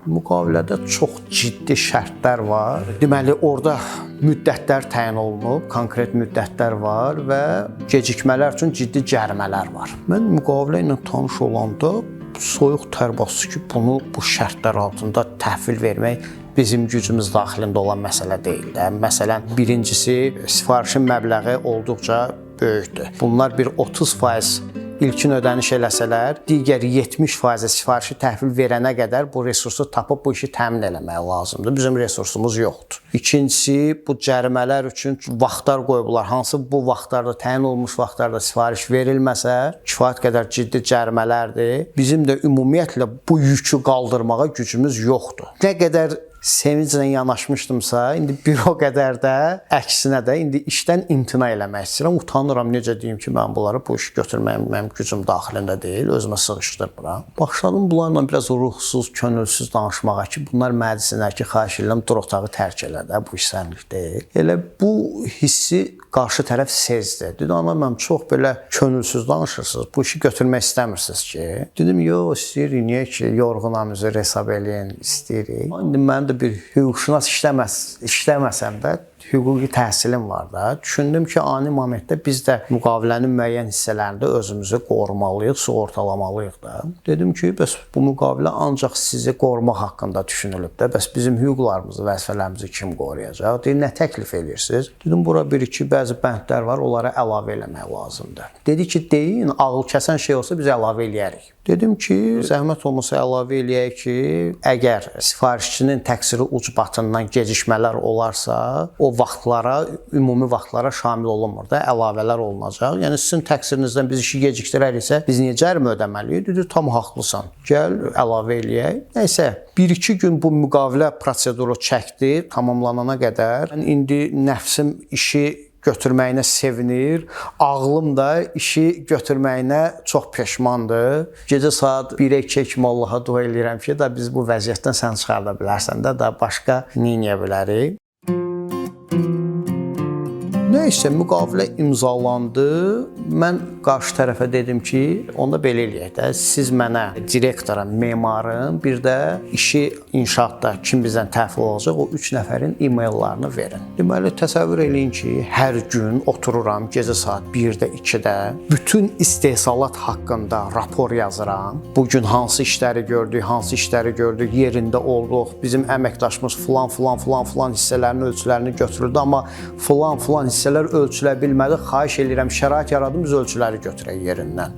Müqavilədə çox ciddi şərtlər var. Deməli, orada müddətlər təyin olunub, konkret müddətlər var və gecikmələr üçün ciddi cərimələr var. Mən müqavilə ilə tanış olanda soyuq tər bastı ki, bunu bu şərtlər altında təhvil vermək bizim gücümüz daxilində olan məsələ deyil də. Məsələn, birincisi, sifarişin məbləği olduqca böyükdür. Bunlar bir 30% ilkin ödəniş eləsələr, digər 70% sifarişi təhvil verənə qədər bu resursu tapıb bu işi təmin eləmək lazımdır. Bizim resursumuz yoxdur. İkincisi, bu cərimələr üçün vaxtlar qoyublar. Hansı bu vaxtlarda, təyin olunmuş vaxtlarda sifariş verilməsə, kifayət qədər ciddi cərimələrdir. Bizim də ümumiyyətlə bu yükü qaldırmağa gücümüz yoxdur. Nə qədər sevinclə yanaşmışdımsa, indi bir o qədər də əksinə də indi işdən imtina eləmək istəyirəm. Utanıram, necə deyim ki, mən bunları bu işi götürməyim mənim gücüm daxilində deyil, özümə sığışdırmıram. Başladım bunlarla biraz ruhsuz, könülsüz danışmağa ki, bunlar mənə desinlər ki, xahiş edirəm, dur otağı tərk elə də, bu iş sənlik deyil. Elə bu hissi qarşı tərəf sezdi. Dedi, ana, mən çox belə könülsüz danışırsınız, bu işi götürmək istəmirsiniz ki. Dedim, yox, istəyirik, niyə ki, yorğunam, üzr hesab eləyin, istəyirik. İndi mən də bir hüquqşünas işləməsəm də hüquqi təhsilim var da. Düşündüm ki, ani momentdə biz də müqavilənin müəyyən hissələrində özümüzü qorumalıyıq, sığortalamalıyıq da. Dedim ki, bəs bu müqavilə ancaq sizi qorumaq haqqında düşünülüb də. Bəs bizim hüquqlarımızı, vəzifələrimizi kim qoruyacaq? Deyir, nə təklif edirsiniz? Dedim, bura bir-iki bəzi bəndlər var, onlara əlavə eləmək lazımdır. Dedi ki, deyin, ağıl kəsən şey olsa biz əlavə eləyərik. Dedim ki, zəhmət olmasa əlavə eləyək ki, əgər sifarişçinin təqsiri ucbatından gecikmələr olarsa, o vaxtlara, ümumi vaxtlara şamil olunmur da, əlavələr olunacaq. Yəni sizin təqsirinizdən biz işi gecikdirəriksə, biz niyə cərimə ödəməliyik? Dedi, tam haqlısan. Gəl, əlavə eləyək. Nəysə, 1-2 gün bu müqavilə proseduru çəkdi, tamamlanana qədər. Mən indi nəfsim işi götürməyinə sevinir, ağlım da işi götürməyinə çox peşmandır. Gecə saat 1-2 kimi Allaha dua edirəm ki, da biz bu vəziyyətdən sən çıxarda bilərsən də, da başqa nə bilərik. Nəysə, müqavilə imzalandı. Mən qarşı tərəfə dedim ki, onda belə eləyək də, siz mənə direktora, memarın, bir də işi inşaatda kim bizdən təhvil olacaq, o 3 nəfərin e-maillarını verin. Deməli, təsəvvür eləyin ki, hər gün otururam gecə saat 1-də, 2-də, bütün istehsalat haqqında rapor yazıram. Bugün hansı işləri gördük, yerində olduq, bizim əməkdaşımız filan hissələrin ölçülərini götürüldü, amma filan hissələr ölçülə bilmədi. Xahiş edirəm, şərait yaradım, biz ölçüləri götürək yerindən.